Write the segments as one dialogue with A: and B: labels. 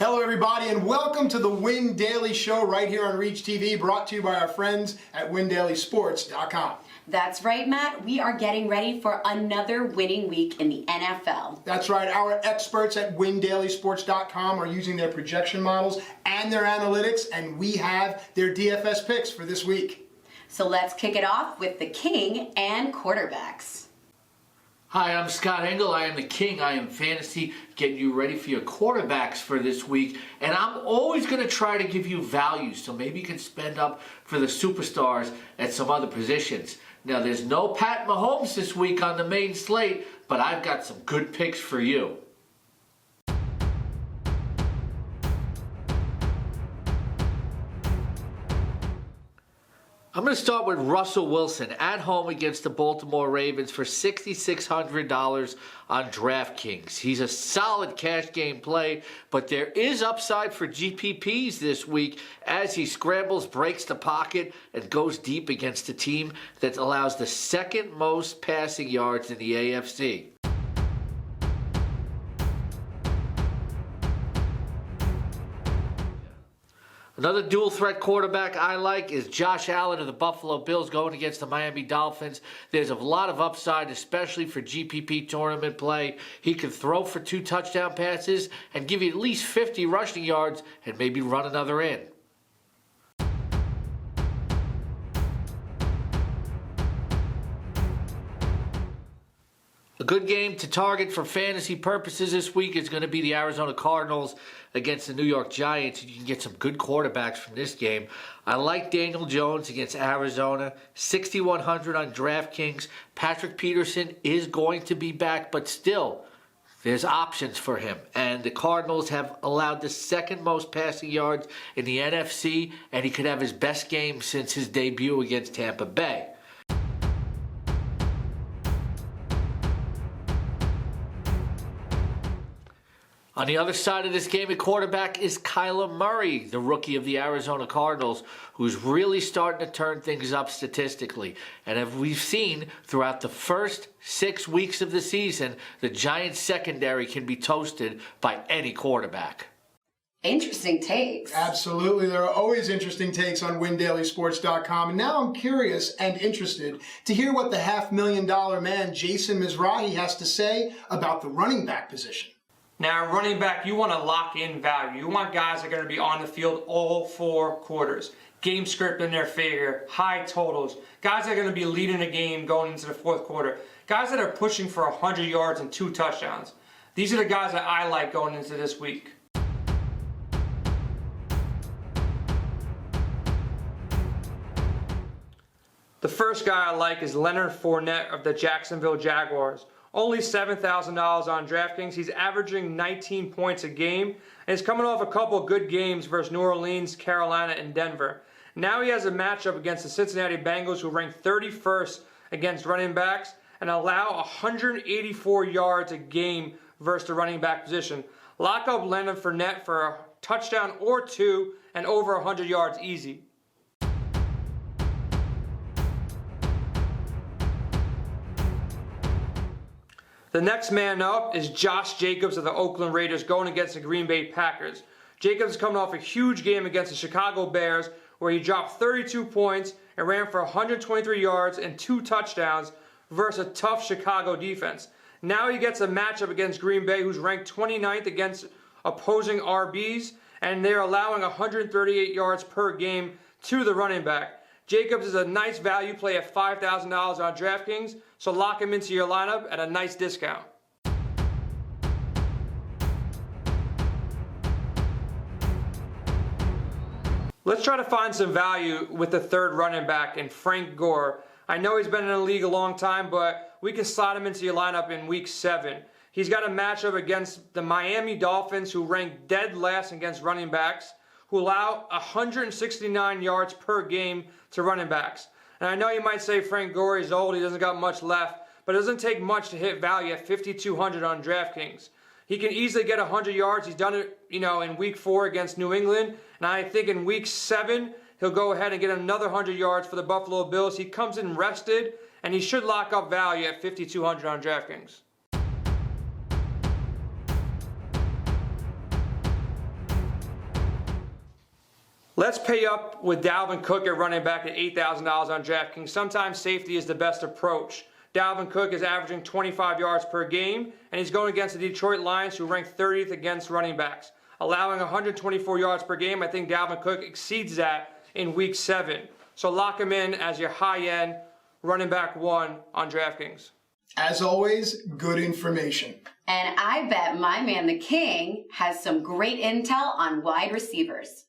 A: Hello everybody and welcome to the Win Daily Show right here on Reach TV, brought to you by our friends at WinDailySports.com.
B: That's right, Matt. We are getting ready for another winning week in the NFL.
A: That's right. Our experts at WinDailySports.com are using their projection models and their analytics, and we have their DFS picks for this week.
B: So let's kick it off with the king and quarterbacks.
C: Hi, I'm Scott Engel. I am the king. I am fantasy, getting you ready for your quarterbacks for this week. And I'm always going to try to give you value, so maybe you can spend up for the superstars at some other positions. Now, there's no Pat Mahomes this week on the main slate, but I've got some good picks for you. I'm going to start with Russell Wilson at home against the Baltimore Ravens for $6,600 on DraftKings. He's a solid cash game play, but there is upside for GPPs this week as he scrambles, breaks the pocket, and goes deep against a team that allows the second most passing yards in the AFC. Another dual threat quarterback I like is Josh Allen of the Buffalo Bills going against the Miami Dolphins. There's a lot of upside, especially for GPP tournament play. He can throw for 2 touchdown passes and give you at least 50 rushing yards and maybe run another in. A good game to target for fantasy purposes this week is going to be the Arizona Cardinals against the New York Giants. You can get some good quarterbacks from this game. I like Daniel Jones against Arizona, 6,100 on DraftKings. Patrick Peterson is going to be back, but still, there's options for him. And the Cardinals have allowed the second most passing yards in the NFC, and he could have his best game since his debut against Tampa Bay. On the other side of this game at quarterback is Kyler Murray, the rookie of the Arizona Cardinals, who's really starting to turn things up statistically. And as we've seen throughout the first 6 weeks of the season, the Giants secondary can be toasted by any quarterback.
B: Interesting takes.
A: Absolutely. There are always interesting takes on WinDailySports.com. And now I'm curious and interested to hear what the $500,000 man Jason Mezrahi has to say about the running back position.
D: Now, running back, you want to lock in value. You want guys that are going to be on the field all 4 quarters. Game script in their favor, high totals. Guys that are going to be leading the game going into the 4th quarter. Guys that are pushing for 100 yards and 2 touchdowns. These are the guys that I like going into this week. The first guy I like is Leonard Fournette of the Jacksonville Jaguars. Only $7,000 on DraftKings. He's averaging 19 points a game, and he's coming off a couple of good games versus New Orleans, Carolina, and Denver. Now he has a matchup against the Cincinnati Bengals, who rank 31st against running backs and allow 184 yards a game versus the running back position. Lock up Leonard Fournette for a touchdown or 2 and over 100 yards easy. The next man up is Josh Jacobs of the Oakland Raiders going against the Green Bay Packers. Jacobs is coming off a huge game against the Chicago Bears where he dropped 32 points and ran for 123 yards and 2 touchdowns versus a tough Chicago defense. Now he gets a matchup against Green Bay, who's ranked 29th against opposing RBs, and they're allowing 138 yards per game to the running back. Jacobs is a nice value play at $5,000 on DraftKings, so lock him into your lineup at a nice discount. Let's try to find some value with the 3rd running back in Frank Gore. I know he's been in the league a long time, but we can slot him into your lineup in week 7. He's got a matchup against the Miami Dolphins, who rank dead last against running backs, who allow 169 yards per game to running backs. And I know you might say Frank Gore is old, he doesn't got much left, but it doesn't take much to hit value at $5,200 on DraftKings. He can easily get 100 yards. He's done it, in week 4 against New England, and I think in week 7 he'll go ahead and get another 100 yards for the Buffalo Bills. He comes in rested, and he should lock up value at $5,200 on DraftKings. Let's pay up with Dalvin Cook at running back at $8,000 on DraftKings. Sometimes safety is the best approach. Dalvin Cook is averaging 25 yards per game, and he's going against the Detroit Lions, who rank 30th against running backs, allowing 124 yards per game. I think Dalvin Cook exceeds that in Week 7. So lock him in as your high-end running back 1 on DraftKings.
A: As always, good information.
B: And I bet my man, the King, has some great intel on wide receivers.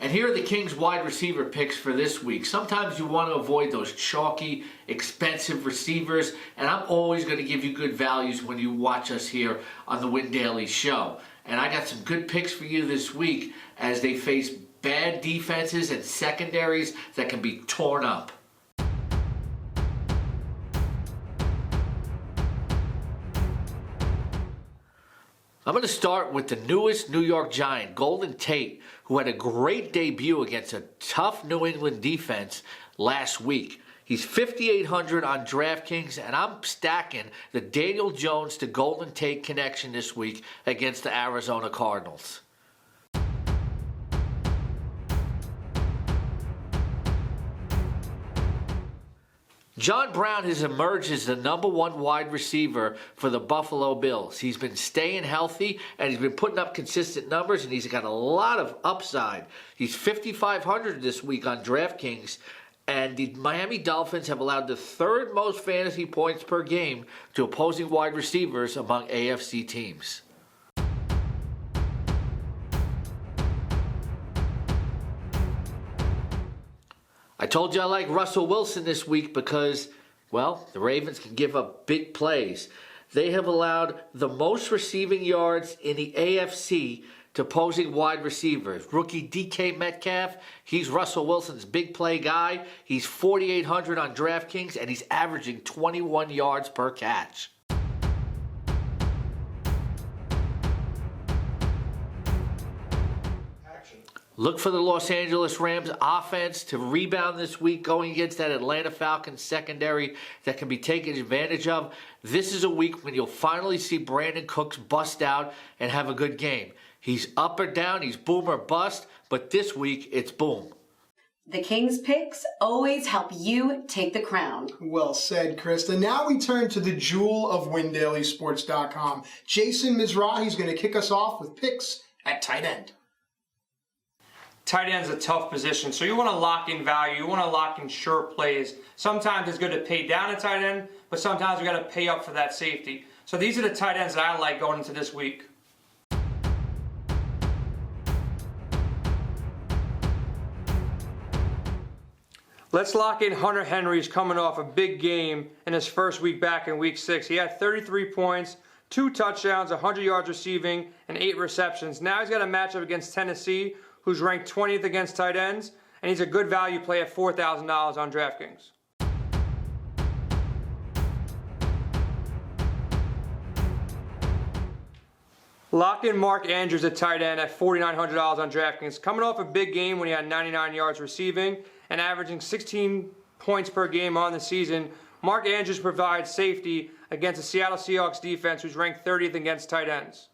C: And here are the Kings wide receiver picks for this week. Sometimes you want to avoid those chalky, expensive receivers, and I'm always going to give you good values when you watch us here on the Win Daily Show. And I got some good picks for you this week as they face bad defenses and secondaries that can be torn up. I'm going to start with the newest New York Giant, Golden Tate, who had a great debut against a tough New England defense last week. He's 5,800 on DraftKings, and I'm stacking the Daniel Jones to Golden Tate connection this week against the Arizona Cardinals. John Brown has emerged as the number 1 wide receiver for the Buffalo Bills. He's been staying healthy, and he's been putting up consistent numbers, and he's got a lot of upside. He's 5,500 this week on DraftKings, and the Miami Dolphins have allowed the 3rd most fantasy points per game to opposing wide receivers among AFC teams. I told you I like Russell Wilson this week because, well, the Ravens can give up big plays. They have allowed the most receiving yards in the AFC to opposing wide receivers. Rookie DK Metcalf, he's Russell Wilson's big play guy. He's 4,800 on DraftKings, and he's averaging 21 yards per catch. Look for the Los Angeles Rams offense to rebound this week going against that Atlanta Falcons secondary that can be taken advantage of. This is a week when you'll finally see Brandon Cooks bust out and have a good game. He's up or down, he's boom or bust, but this week it's boom.
B: The King's picks always help you take the crown.
A: Well said, Krista. Now we turn to the jewel of WinDailySports.com. Jason Mezrahi is going to kick us off with picks at tight end.
D: Tight end's a tough position, so you want to lock in value. You want to lock in sure plays. Sometimes it's good to pay down a tight end, but sometimes we got to pay up for that safety. So these are the tight ends that I like going into this week. Let's lock in Hunter Henry. He's coming off a big game in his first week back in Week 6. He had 33 points, 2 touchdowns, 100 yards receiving, and 8 receptions. Now he's got a matchup against Tennessee, who's ranked 20th against tight ends, and he's a good value play at $4,000 on DraftKings. Lock in Mark Andrews at tight end at $4,900 on DraftKings. Coming off a big game when he had 99 yards receiving and averaging 16 points per game on the season, Mark Andrews provides safety against the Seattle Seahawks defense, who's ranked 30th against tight ends.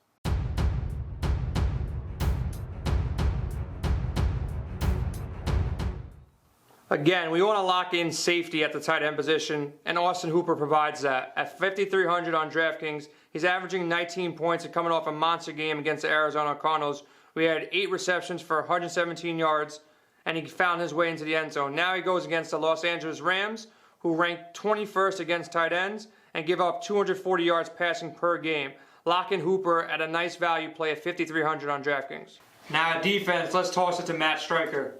D: Again, we want to lock in safety at the tight end position, and Austin Hooper provides that. At $5,300 on DraftKings, he's averaging 19 points and coming off a monster game against the Arizona Cardinals. We had 8 receptions for 117 yards, and he found his way into the end zone. Now he goes against the Los Angeles Rams, who rank 21st against tight ends and give up 240 yards passing per game. Lock in Hooper at a nice value play at $5,300 on DraftKings. Now at defense, let's toss it to Matt Stryker.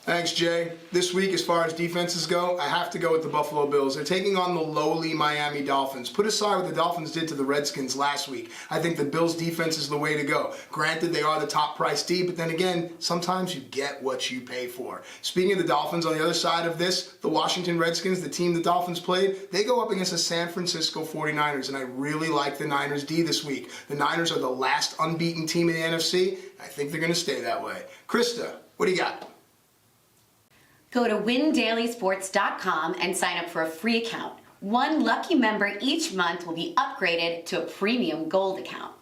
A: Thanks, Jay. This week, as far as defenses go, I have to go with the Buffalo Bills. They're taking on the lowly Miami Dolphins. Put aside what the Dolphins did to the Redskins last week. I think the Bills' defense is the way to go. Granted, they are the top price D, but then again, sometimes you get what you pay for. Speaking of the Dolphins, on the other side of this, the Washington Redskins, the team the Dolphins played, they go up against the San Francisco 49ers, and I really like the Niners D this week. The Niners are the last unbeaten team in the NFC. I think they're going to stay that way. Krista, what do you got?
B: Go to windailysports.com and sign up for a free account. One lucky member each month will be upgraded to a premium gold account.